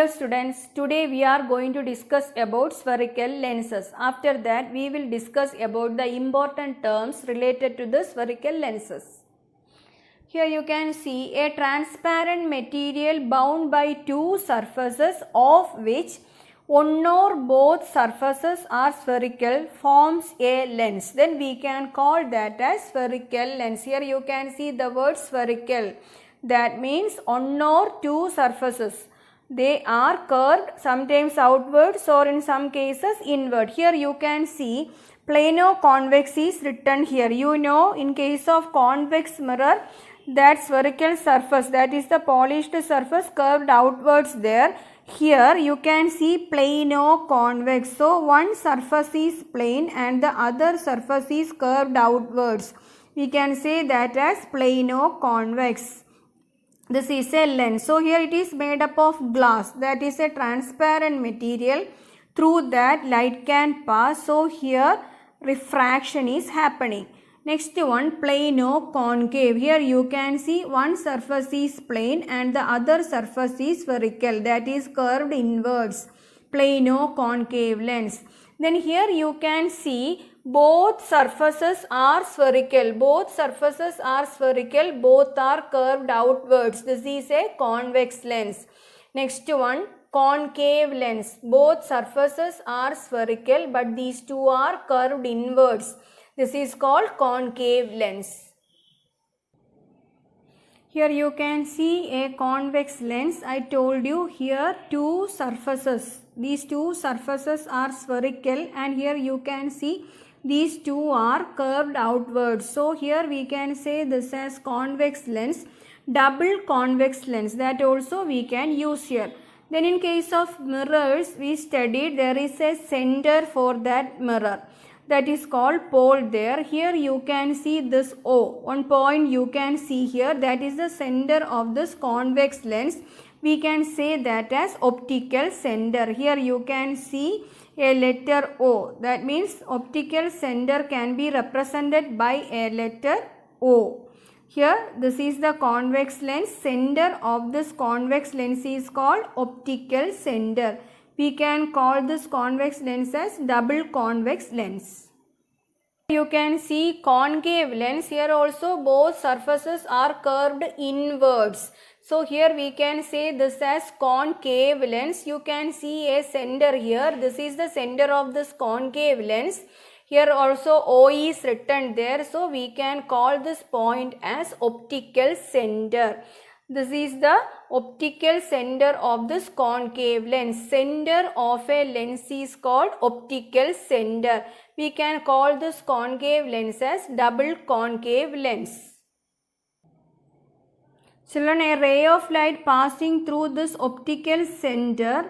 students, today we are going to discuss about spherical lenses. After that we will discuss about the important terms related to the spherical lenses. Here you can see a transparent material bound by two surfaces of which one or both surfaces are spherical forms a lens. Then we can call that as spherical lens. Here you can see the word spherical. That means one or two surfaces. They are curved, sometimes outwards or in some cases inward. Here you can see plano-convex is written here. You know, in case of convex mirror, that spherical surface, that is the polished surface curved outwards there. Here you can see plano-convex. So one surface is plane and the other surface is curved outwards. We can say that as plano-convex. This is a lens. So here it is made up of glass, that is a transparent material. Through that light can pass. So here refraction is happening. Next one, plano-concave. Here you can see one surface is plane and the other surface is spherical, that is curved inwards. Plano-concave lens. Then here you can see both surfaces are spherical. Both surfaces are spherical. Both are curved outwards. This is a convex lens. Next one, concave lens. Both surfaces are spherical but these two are curved inwards. This is called concave lens. Here you can see a convex lens. I told you here two surfaces. These two surfaces are spherical and here you can see these two are curved outwards. So here we can say this as convex lens, double convex lens, that also we can use here. Then in case of mirrors, we studied there is a center for that mirror. That is called pole there. Here you can see this O. One point you can see here, that is the center of this convex lens. We can say that as optical center. Here you can see a letter O. That means optical center can be represented by a letter O. Here this is the convex lens. Center of this convex lens is called optical center. We can call this convex lens as double convex lens. You can see concave lens. Here also both surfaces are curved inwards. So here we can say this as concave lens. You can see a center here. This is the center of this concave lens. Here also O is written there. So we can call this point as optical center. This is the optical center of this concave lens. Center of a lens is called optical center. We can call this concave lens as double concave lens. Children, a ray of light passing through this optical center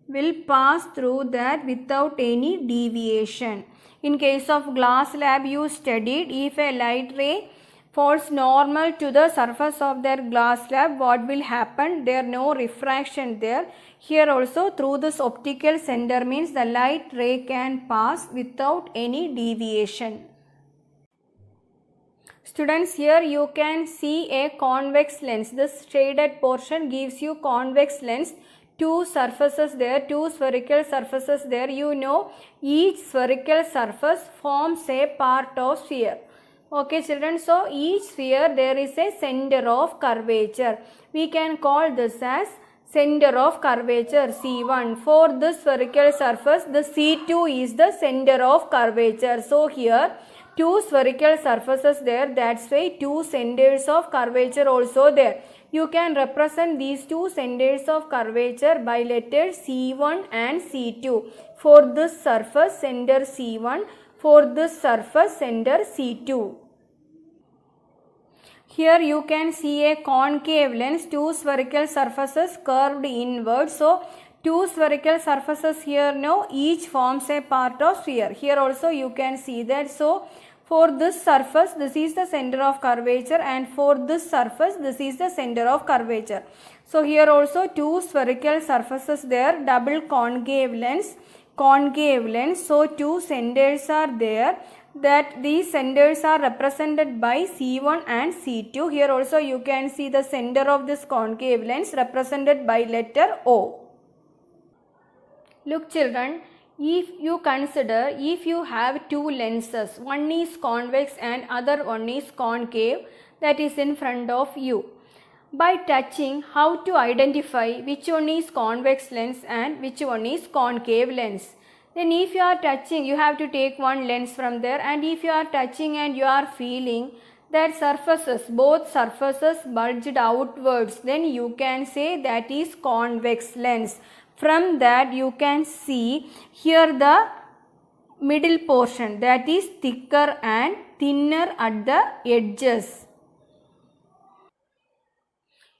will pass through that without any deviation. In case of glass slab, you studied if a light ray falls normal to the surface of their glass slab, what will happen? There no refraction there. Here also through this optical center means the light ray can pass without any deviation. Students, here you can see a convex lens. This shaded portion gives you convex lens. Two surfaces there, two spherical surfaces there. You know each spherical surface forms a part of sphere. Okay children, so each sphere there is a center of curvature. We can call this as center of curvature C1. For this spherical surface, the C2 is the center of curvature. So here two spherical surfaces there, that's why two centers of curvature also there. You can represent these two centers of curvature by letters C1 and C2. For this surface, center C1. For this surface, center C2. Here you can see a concave lens, two spherical surfaces curved inward. So two spherical surfaces here now each forms a part of sphere. Here also you can see that. So for this surface, this is the center of curvature, and for this surface, this is the center of curvature. So here also two spherical surfaces there, double concave lens. So two centers are there, that these centers are represented by C1 and C2. Here also you can see the center of this concave lens represented by letter O. Look children, if you consider, if you have two lenses, one is convex and other one is concave, that is in front of you. By touching, how to identify which one is convex lens and which one is concave lens? Then if you are touching, you have to take one lens from there, and if you are touching and you are feeling that surfaces, both surfaces bulged outwards, then you can say that is convex lens. From that you can see here the middle portion, that is thicker and thinner at the edges.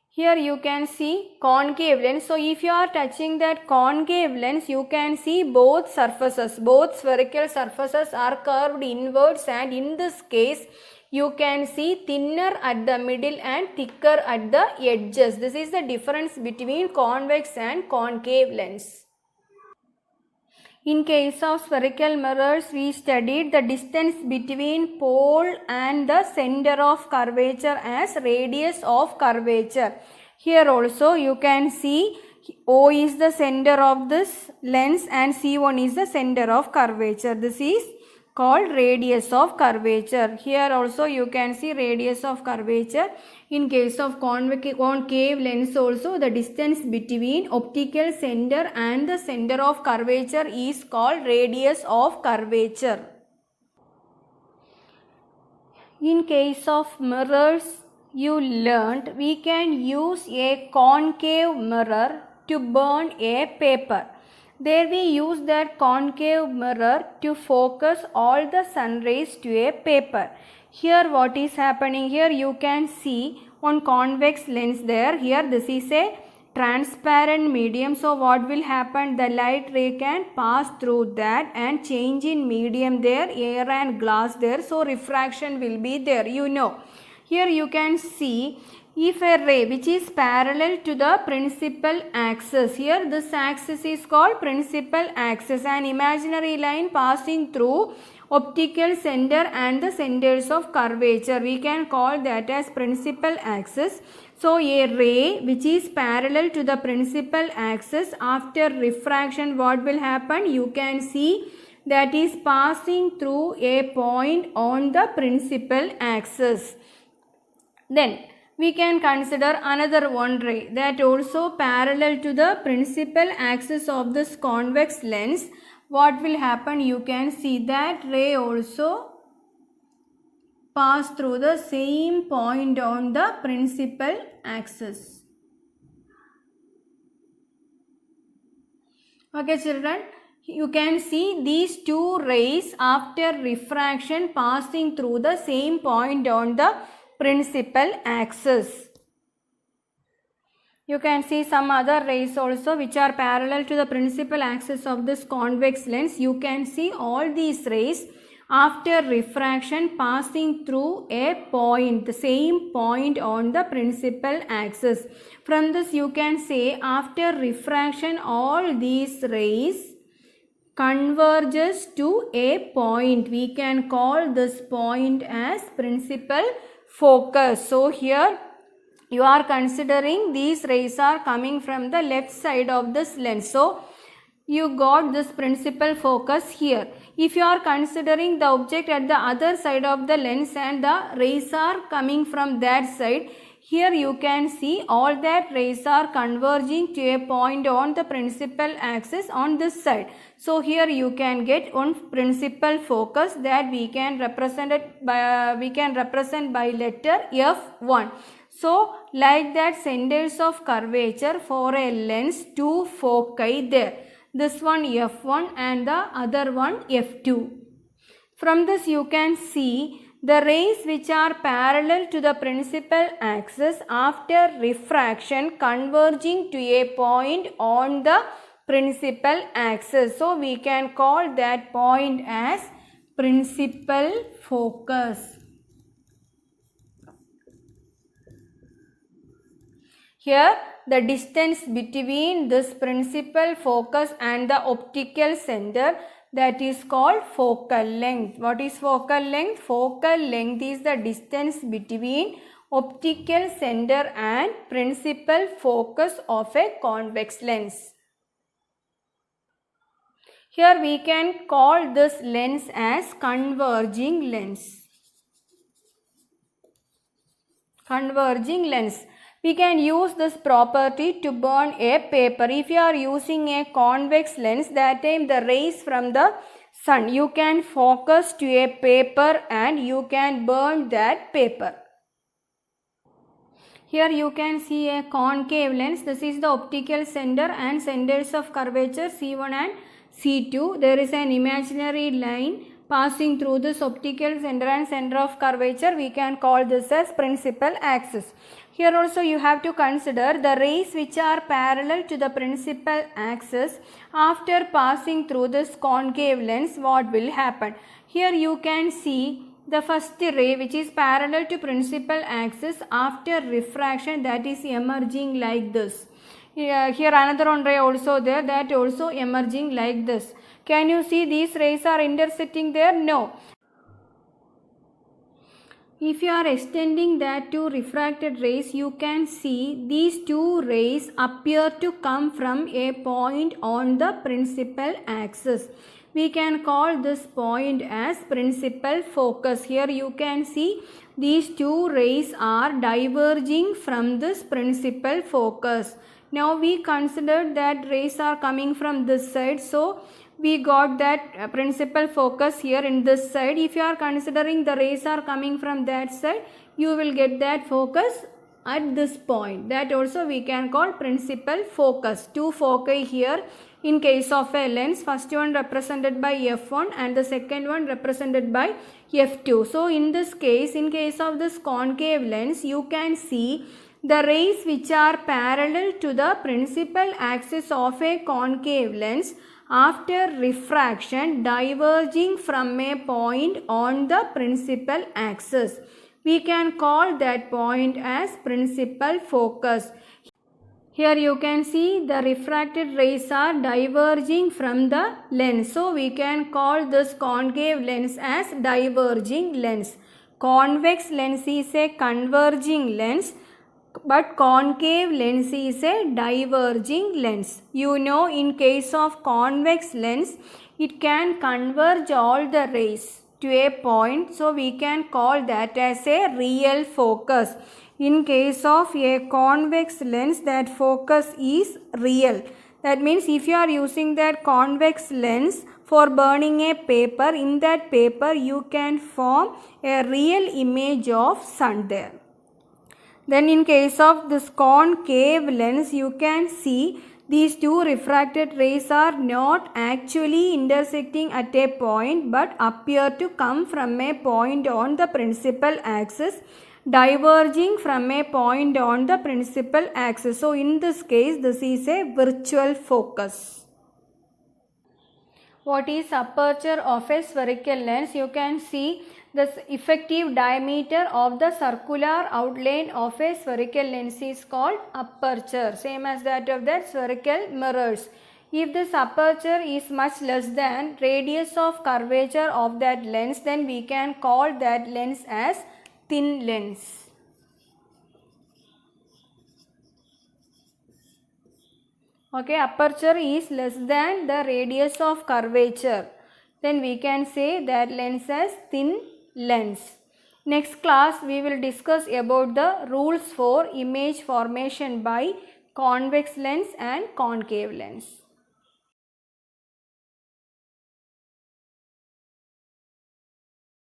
Here you can see concave lens. So if you are touching that concave lens, you can see both surfaces, both spherical surfaces are curved inwards, and in this case you can see thinner at the middle and thicker at the edges. This is the difference between convex and concave lens. In case of spherical mirrors, we studied the distance between pole and the center of curvature as radius of curvature. Here also you can see O is the center of this lens and C1 is the center of curvature. This is called radius of curvature. Here also you can see radius of curvature. In case of concave lens also, the distance between optical center and the center of curvature is called radius of curvature. In case of mirrors, you learnt we can use a concave mirror to burn a paper. There we use that concave mirror to focus all the sun rays to a paper. Here what is happening, here you can see one convex lens there. Here this is a transparent medium. So what will happen, the light ray can pass through that and change in medium there, air and glass there. So refraction will be there, you know. Here you can see if a ray which is parallel to the principal axis, here this axis is called principal axis, an imaginary line passing through optical center and the centers of curvature, we can call that as principal axis. So a ray which is parallel to the principal axis, after refraction what will happen, you can see that is passing through a point on the principal axis. Then we can consider another one ray that also parallel to the principal axis of this convex lens. What will happen, you can see that ray also pass through the same point on the principal axis. Okay children, you can see these two rays after refraction passing through the same point on the principal axis. You can see some other rays also which are parallel to the principal axis of this convex lens. You can see all these rays after refraction passing through a point, the same point on the principal axis. From this you can say after refraction all these rays converges to a point. We can call this point as principal focus. So here you are considering these rays are coming from the left side of this lens. So you got this principal focus here. If you are considering the object at the other side of the lens and the rays are coming from that side, here you can see all that rays are converging to a point on the principal axis on this side. So here you can get one principal focus that we can represent by letter F1. So like that, centers of curvature for a lens, two foci there. This one F1 and the other one F2. From this you can see the rays which are parallel to the principal axis after refraction converging to a point on the principal axis. So we can call that point as principal focus. Here the distance between this principal focus and the optical center, that is called focal length. What is focal length? Focal length is the distance between optical center and principal focus of a convex lens. Here we can call this lens as converging lens. Converging lens. We can use this property to burn a paper. If you are using a convex lens, that time the rays from the sun, you can focus to a paper and you can burn that paper. Here you can see a concave lens. This is the optical center and centers of curvature C1 and C2. There is an imaginary line passing through this optical center and center of curvature. We can call this as principal axis. Here also you have to consider the rays which are parallel to the principal axis. After passing through this concave lens, what will happen? Here you can see the first ray which is parallel to principal axis, after refraction, that is emerging like this. Here another one ray also there, that also emerging like this. Can you see these rays are intersecting there? No. If you are extending that to refracted rays, you can see these two rays appear to come from a point on the principal axis. We can call this point as principal focus. Here you can see these two rays are diverging from this principal focus. Now we considered that rays are coming from this side, so we got that principal focus here in this side. If you are considering the rays are coming from that side, you will get that focus at this point. That also we can call principal focus. Two foci here in case of a lens, first one represented by f1 and the second one represented by f2. So in this case, in case of this concave lens, you can see the rays which are parallel to the principal axis of a concave lens, after refraction diverging from a point on the principal axis. We can call that point as principal focus. Here you can see the refracted rays are diverging from the lens. So we can call this concave lens as diverging lens. Convex lens is a converging lens, but concave lens is a diverging lens. You know, in case of convex lens, it can converge all the rays to a point, so we can call that as a real focus. In case of a convex lens, that focus is real. That means if you are using that convex lens for burning a paper, in that paper you can form a real image of sun there. Then in case of this concave lens, you can see these two refracted rays are not actually intersecting at a point, but appear to come from a point on the principal axis, diverging from a point on the principal axis. So in this case, this is a virtual focus. What is aperture of a spherical lens? You can see the effective diameter of the circular outline of a spherical lens is called aperture, same as that of the spherical mirrors. If this aperture is much less than radius of curvature of that lens, then we can call that lens as thin lens. Okay, aperture is less than the radius of curvature, then we can say that lens as thin lens. Next class we will discuss about the rules for image formation by convex lens and concave lens.